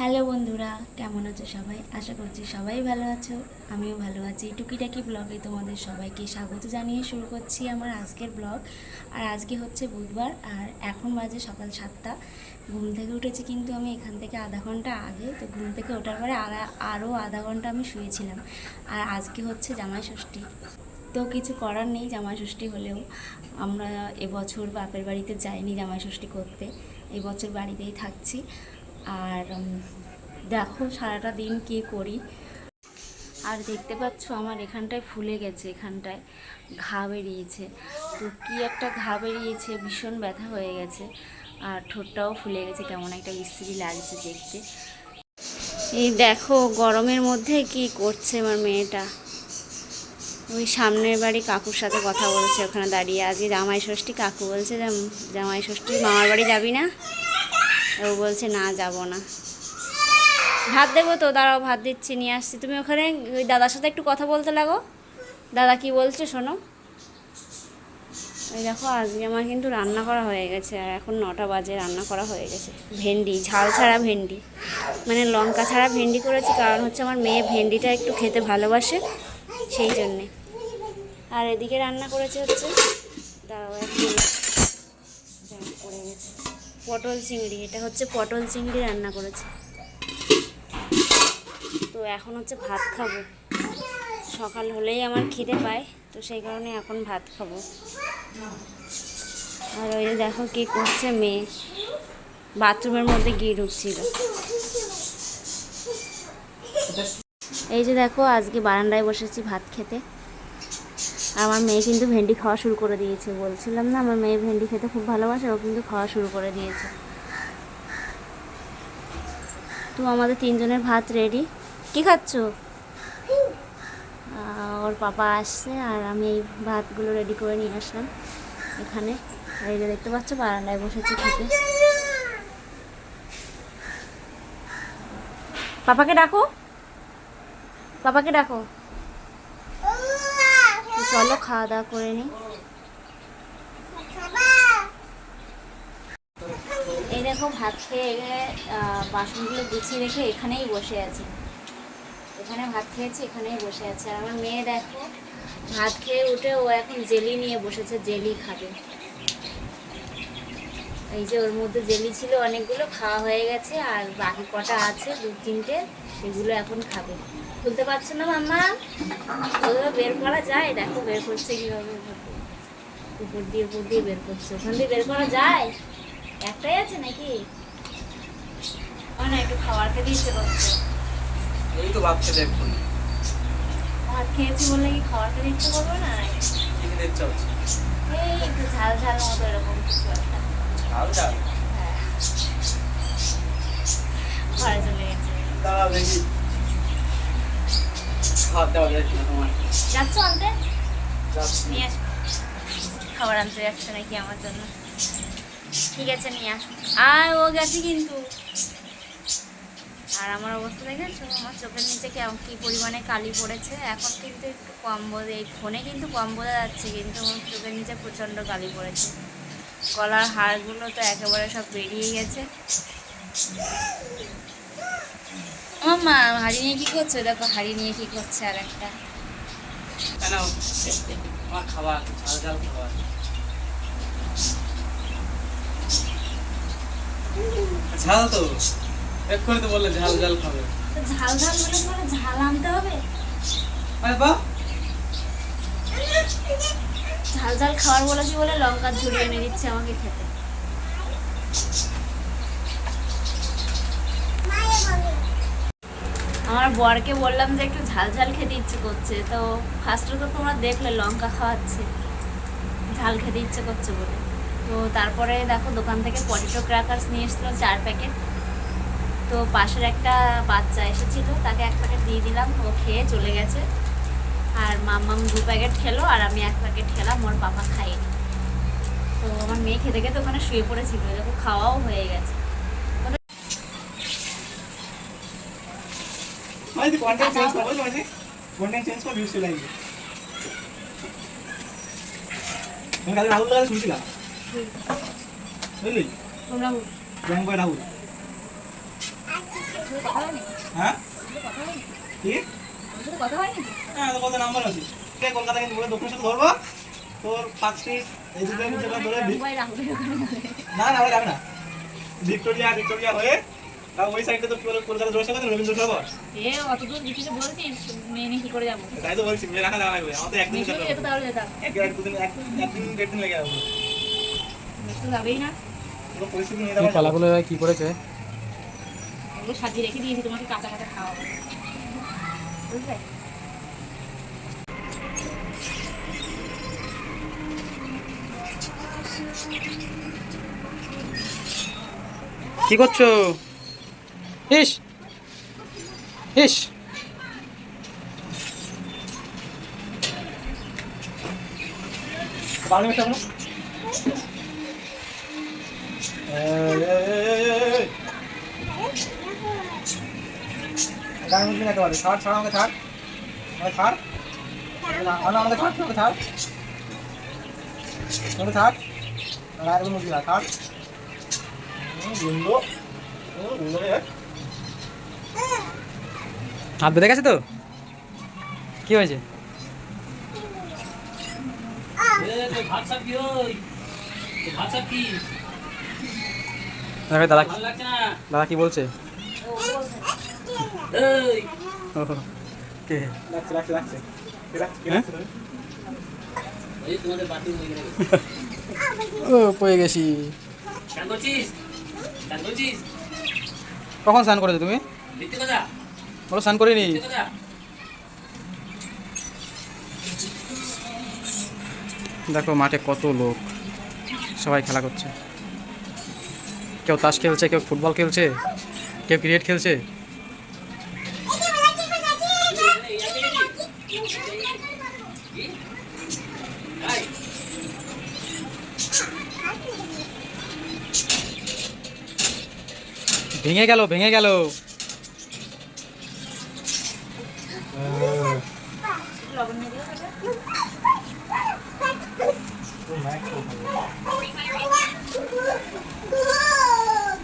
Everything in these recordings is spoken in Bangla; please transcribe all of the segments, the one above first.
হ্যালো বন্ধুরা, কেমন আছো সবাই? আশা করছি সবাই ভালো আছো। আমিও ভালো আছি। টুকিটাকি ব্লগে তোমাদের সবাইকে স্বাগত জানিয়ে শুরু করছি আমার আজকের ব্লগ। আর আজকে হচ্ছে বুধবার, আর এখন বাজে সকাল 7টা। ঘুম থেকে উঠেছি কিন্তু আমি এখান থেকে আধা ঘন্টা আগে। তো ঘুম থেকে ওঠার পরে আরও আধা ঘন্টা আমি শুয়েছিলাম। আর আজকে হচ্ছে জামাই ষষ্ঠী। তো কিছু করার নেই, জামাই ষষ্ঠী হলেও আমরা এবছর বাপের বাড়িতে যাইনি জামাই ষষ্ঠী করতে। এবছর বাড়িতেই থাকছি। আর দেখো সারাটা দিন কী করি। আর দেখতে পাচ্ছ আমার এখানটায় ফুলে গেছে, এখানটায় ঘা বেরিয়েছে। তো কি একটা ঘা বেরিয়েছে, ভীষণ ব্যথা হয়ে গেছে। আর ঠোঁটটাও ফুলে গেছে, কেমন একটা বিশ্রী লাগছে দেখতে। এই দেখো গরমের মধ্যে কি করছে আমার মেয়েটা। ওই সামনের বাড়ি কাকুর সাথে কথা বলছে ওখানে দাঁড়িয়ে। আজকে জামাই ষষ্ঠী, কাকু বলছে জামাই ষষ্ঠী মামার বাড়ি যাবি না? ও বলছে না, যাব না। ভাত দেবো তো, দাঁড়াও ভাত দিচ্ছি, নিয়ে আসছি। তুমি ওখানে ওই দাদার সাথে একটু কথা বলতে লাগো। দাদা কি বলছে শোনো। ওই দেখো আজকে আমার কিন্তু রান্না করা হয়ে গেছে, আর এখন 9টা বাজে, রান্না করা হয়ে গেছে। ভেন্ডি, ঝাল ছাড়া ভেন্ডি, মানে লঙ্কা ছাড়া ভেন্ডি করেছি। কারণ হচ্ছে আমার মেয়ে ভেন্ডিটা একটু খেতে ভালোবাসে, সেই জন্যে। আর এদিকে রান্না করেছে হচ্ছে, দাঁড়াও একটু পড়ে গেছে, পটল চিংড়ি। এটা হচ্ছে পটল চিংড়ি রান্না করেছে। তো এখন হচ্ছে ভাত খাবো। সকাল হলেই আমার খিদে পায়, তো সেই কারণে এখন ভাত খাবো। আর ওই যে দেখো কি করছে মেয়ে, বাথরুমের মধ্যে গিয়ে ঢুকছিল। এই যে দেখো আজকে বারান্দায় বসেছি ভাত খেতে। আমার মেয়ে কিন্তু ভেন্ডি খাওয়া শুরু করে দিয়েছে। বলছিলাম না আমার মেয়ে ভেন্ডি খেতে খুব ভালোবাসে, ও কিন্তু খাওয়া শুরু করে দিয়েছে। তো আমাদের 3জনের ভাত রেডি। কি খাচ্ছ? ওর পাপা আসছে, আর আমি এই ভাতগুলো রেডি করে নিয়ে আসলাম এখানে। আর এই যে দেখতে পাচ্ছ বারান্দায় বসেছি খেতে। পাপাকে ডাকো, পাপাকে ডাকো। চলো খাওয়া দাওয়া করে নিই। এই দেখো ভাত খেয়ে বাসনগুলো গুছিয়ে রেখে এখানেই বসে আছি। এখানে ভাত খেয়েছি, এখানেই বসে আছে। আর আমার মেয়ে দেখো ভাত খেয়ে উঠে ও এখন জেলি নিয়ে বসেছে, জেলি খাবে। এই যে ওর মধ্যে জেলি ছিল অনেকগুলো, খাওয়া হয়ে গেছে, আর বাকি কটা আছে 2-3টে, সেগুলো এখন খাবে। খুলতে পারছো না মাম্মা? ওগুলো বের করা যায়, দেখো বের করছে কীভাবে। উপর দিয়ে বের করছে। ওখান দিয়ে বের করা যায়? একটাই আছে নাকি? না একটু খাবার খেতে ইচ্ছে করছে। এই তো ভাত খেতে এখন। ভাত খেয়েছি বললে কি খাবার খেতে ইচ্ছে করবে না? কি খেতে ইচ্ছা হচ্ছে? এই একটু ঝাল ঝাল মতো এরকম কিছু একটা। ঝাল ঝাল? হ্যাঁ। ঘরে চলে গেছে। দাঁড়াও দেখি। খাওয়া দাওয়া যাচ্ছে না তোমার? যাচ্ছ আনতে? যাচ্ছি। নিয়ে আসো। খাবার আনতে যাচ্ছে নাকি আমার জন্য? ঠিক আছে নিয়ে আসো। আর ও গেছে কিন্তু। আর আমার অবস্থা দেখেছো, আমার চোখের নিচে কি পরিমাণে কালি পড়েছে। এখন কিন্তু একটু কম বোঝে, এই ফোনে কিন্তু কম বোঝা যাচ্ছে, কিন্তু আমার চোখের নিচে প্রচণ্ড কালি পড়েছে। গলার হাড়গুলো তো একেবারে সব বেরিয়ে গেছে। আমার মা হাড়ি নিয়ে কী করছে? দেখো হাড়ি নিয়ে কী করছে আর একটা। কেন? আমার খাবার, ঝাল ঝাল খাবার। ঝাল তো এক্ষুনি তো বললে ঝাল ঝাল খাবে। তো ঝাল ঝাল বলে তোমার ঝাল আনতে হবে? আরে বাহ, ঝাল ঝাল খাবার বলেছি বলে লঙ্কার ঝুড়ি এনে দিচ্ছে আমাকে খেতে। আমার বরকে বললাম যে একটু ঝাল ঝাল খেতে ইচ্ছে করছে, তো ফার্স্টে তো তোমরা দেখলে লঙ্কা খাওয়াচ্ছে, ঝাল খেতে ইচ্ছে করছে বলে। তো তারপরে দেখো দোকান থেকে পটেটো ক্র্যাকার্স নিয়ে এসেছিলো 4 প্যাকেট। তো পাশের একটা বাচ্চা এসেছিলো, তাকে 1 প্যাকেট দিয়ে দিলাম, ও খেয়ে চলে গেছে। আর মাম্মাম 2 প্যাকেট খেলো, আর আমি 1 প্যাকেট খেলাম, ওর পাপা খাইনি। তো আমার মেয়ে খেতে খেতে ওখানে শুয়ে পড়েছিল, দেখো খাওয়াও হয়ে গেছে। মানে কন্টেন্ট চেঞ্জ করব, মানে কন্টেন্ট চেঞ্জ করে ভিউজ চলে আসবে। আমি কালকে রাহুল দাদা শুনছিলাম, বুঝলি? তোমরা প্র্যাঙ্ক করে রাহুল। হ্যাঁ কি হ্যাঁ তো কত নাম্বার আছে কে কলকাতা কিন্তু বলে দক্ষিণ সাথে ধরবো তোর ফার্স্ট এই দুটো জায়গা ধরে না না ওই যাবে না ভিক্টোরিয়া ভিক্টোরিয়া হয়ে তাও ওই সাইডে তো কি বলে কলকাতা জোর সাথে রবীন্দ্র সরোবর তাই তো বলছি মেয়ে রাখা যাবে না আমাদের একদিন একদিন একদিন লেগে যাবে পুরো পরিস্থিতি নিয়ে যাবো কলাগুলো এবার কি করেছে? সাজিয়ে রেখে দিয়েছি, তোমাকে কাঁচা কাঁচা খাওয়াবো, বুঝলে? কি করছো? ইস ইস পানি মিশা বলো গান মুখি না একেবারে ছাড় ছাড় আমাকে ছাড় ছাড় আমাকে ছাড় আমাকে ছাড় আমাকে ছাড় আর মুখি না ছাড় গুন্ডো গুন্ডো রে হাত বেঁধে গেছে তো? কি হয়েছে? দাদা দাদা কি বলছে? ওহো, কে? লাগছে লাগছে লাগছে ও পড়ে গেছি। কখন স্নান করেছো তুমি? বলো স্নান করিনি। দেখো মাঠে কত লোক, সবাই খেলা করছে। কেউ তাস খেলছে, কেউ ফুটবল খেলছে, কেউ ক্রিকেট খেলছে। ভেঙে গেল ভেঙে গেল।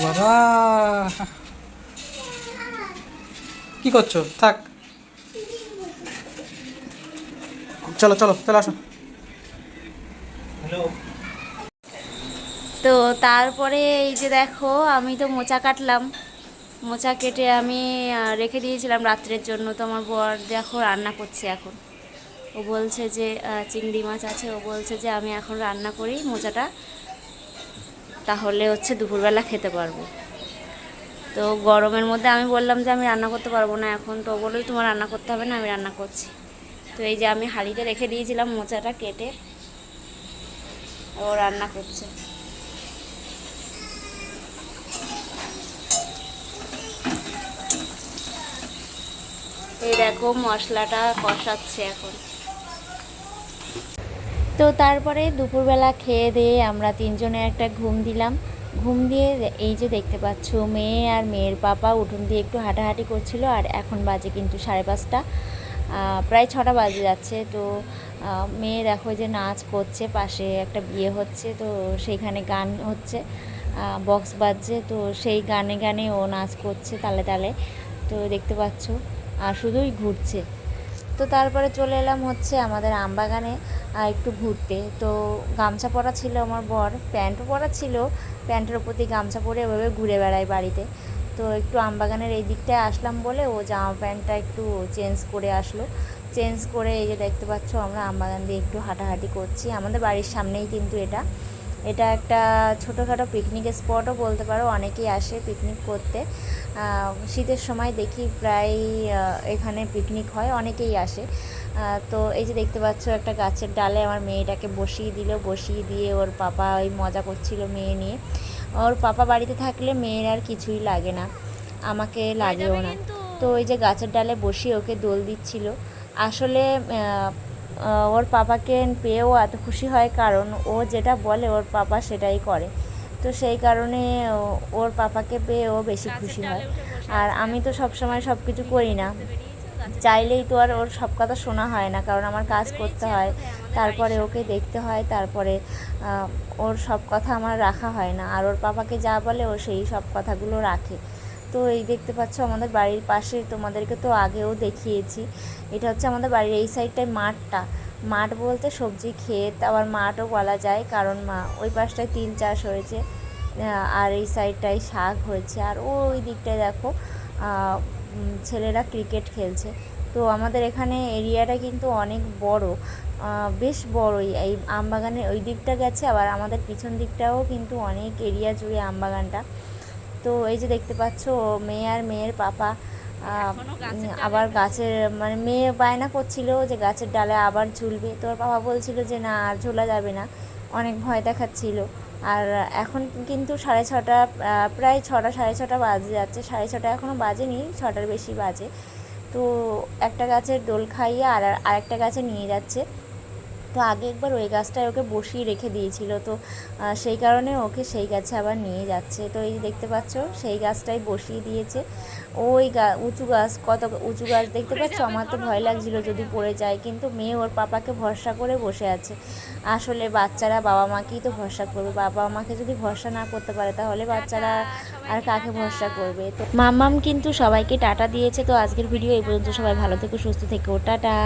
বাবা কি করছো? থাক, চলো চলো চলো আসো। হ্যালো তো তারপরে এই যে দেখো, আমি তো মোচা কাটলাম, মোচা কেটে আমি রেখে দিয়েছিলাম রাত্রের জন্য। তো আমার বর দেখো রান্না করছে এখন। ও বলছে যে চিংড়ি মাছ আছে, ও বলছে যে আমি এখন রান্না করি মোচাটা, তাহলে হচ্ছে দুপুরবেলা খেতে পারবো। তো গরমের মধ্যে আমি বললাম যে আমি রান্না করতে পারবো না এখন। তো ও বললো তোমার রান্না করতে হবে না, আমি রান্না করছি। তো এই যে আমি হাঁড়িতে রেখে দিয়েছিলাম মোচাটা কেটে, ও রান্না করছে। এই দেখো মশলাটা কষাচ্ছে এখন। তো তারপরে দুপুরবেলা খেয়ে দিয়ে আমরা তিনজনে একটা ঘুম দিলাম। ঘুম দিয়ে এই যে দেখতে পাচ্ছ, মেয়ে আর মেয়ের পাপা উঠোন দিয়ে একটু হাঁটাহাঁটি করছিল। আর এখন বাজে কিন্তু 5:30, প্রায় 6টা বাজে যাচ্ছে। তো মেয়ে দেখো যে নাচ করছে, পাশে একটা বিয়ে হচ্ছে, তো সেইখানে গান হচ্ছে, বক্স বাজছে, তো সেই গানে গানে ও নাচ করছে তালে তালে। তো দেখতে পাচ্ছ, আর শুধুই ঘুরছে। তো তারপরে চলে এলাম হচ্ছে আমাদের আমবাগানে একটু ঘুরতে। তো গামছা পরা ছিল আমার বর, প্যান্টও পরা ছিল, প্যান্টের ওপর দিয়ে গামছা পরে ওভাবে ঘুরে বেড়ায় বাড়িতে। তো একটু আমবাগানের এই দিকটায় আসলাম বলে ও জামা প্যান্টটা একটু চেঞ্জ করে আসলো। চেঞ্জ করে এই যে দেখতে পাচ্ছ আমরা আমবাগান দিয়ে একটু হাঁটাহাঁটি করছি। আমাদের বাড়ির সামনেই কিন্তু এটা একটা ছোটোখাটো পিকনিক স্পটও বলতে পারো। অনেকেই আসে পিকনিক করতে, শীতের সময় দেখি প্রায় এখানে পিকনিক হয়, অনেকেই আসে। তো এই যে দেখতে পাচ্ছ একটা গাছের ডালে আমার মেয়েটাকে বসিয়ে দিল, বসিয়ে দিয়ে ওর পাপা ওই মজা করছিল মেয়ে নিয়ে। ওর পাপা বাড়িতে থাকলে মেয়ের আর কিছুই লাগে না, আমাকে লাগেও না। তো ওই যে গাছের ডালে বসিয়ে ওকে দোল দিচ্ছিল। আসলে ওর পাপাকে পেয়েও এত খুশি হয়, কারণ ও যেটা বলে ওর পাপা সেটাই করে। তো সেই কারণে ওর পাপাকে পেয়ে ও বেশি খুশি হয়। আর আমি তো সবসময় সব কিছু করি না, চাইলেই তো আর ওর সব কথা শোনা হয় না, কারণ আমার কাজ করতে হয়, তারপরে ওকে দেখতে হয়, তারপরে ওর সব কথা আমার রাখা হয় না। আর ওর পাপাকে যা বলে ও সেই সব কথাগুলো রাখে। তো এই দেখতে পাচ্ছ আমাদের বাড়ির পাশে, তোমাদেরকে তো আগেও দেখিয়েছি, এটা হচ্ছে আমাদের বাড়ির এই সাইডটায় মাঠ বলতে সবজি ক্ষেত, আবার মাঠও বলা যায়, কারণ ওই পাশটায় তিল চাষ হয়েছে আর এই সাইডটায় শাক হয়েছে। আর ওই দিকটায় দেখো ছেলেরা ক্রিকেট খেলছে। তো আমাদের এখানে এরিয়াটা কিন্তু অনেক বড়, বেশ বড়ই। এই আমবাগানের ওই দিকটা গেছে, আবার আমাদের পিছন দিকটাও কিন্তু অনেক এরিয়া জুড়ে আমবাগানটা। তো এই যে দেখতে পাচ্ছ মেয়ে আর মেয়ের পাপা আবার গাছের মানে মেয়ে বায়না করছিল যে গাছের ডালে আবার ঝুলবে, তো ওর বাবা বলছিল যে না আর ঝোলা যাবে না, অনেক ভয় দেখাচ্ছিল। আর এখন কিন্তু 6:30, প্রায় 6টা 6:30 বাজে যাচ্ছে, 6:30 এখনও বাজেনি, 6টার বেশি বাজে। তো একটা গাছের দোল খাইয়ে আরেকটা গাছে নিয়ে যাচ্ছে। তো আগে একবার ওই গাছটায় ওকে বসিয়ে রেখে দিয়েছিল, তো সেই কারণে ওকে সেই গাছে আবার নিয়ে যাচ্ছে। তো এই দেখতে পাচ্ছ সেই গাছটাই বসিয়ে দিয়েছে। ওই উঁচু গাছ, কত উঁচু গাছ দেখতে পাচ্ছ, আমার তো ভয় লাগছিল যদি পড়ে যায়, কিন্তু মেয়ে ওর পাপাকে ভরসা করে বসে আছে। আসলে বাচ্চারা বাবা মাকেই তো ভরসা করবে, বাবা মাকে যদি ভরসা না করতে পারে তাহলে বাচ্চারা আর কাকে ভরসা করবে। তো মাম্মাম কিন্তু সবাইকে টাটা দিয়েছে। তো আজকের ভিডিও এই পর্যন্ত, সবাই ভালো থেকো, সুস্থ থেকো, টাটা।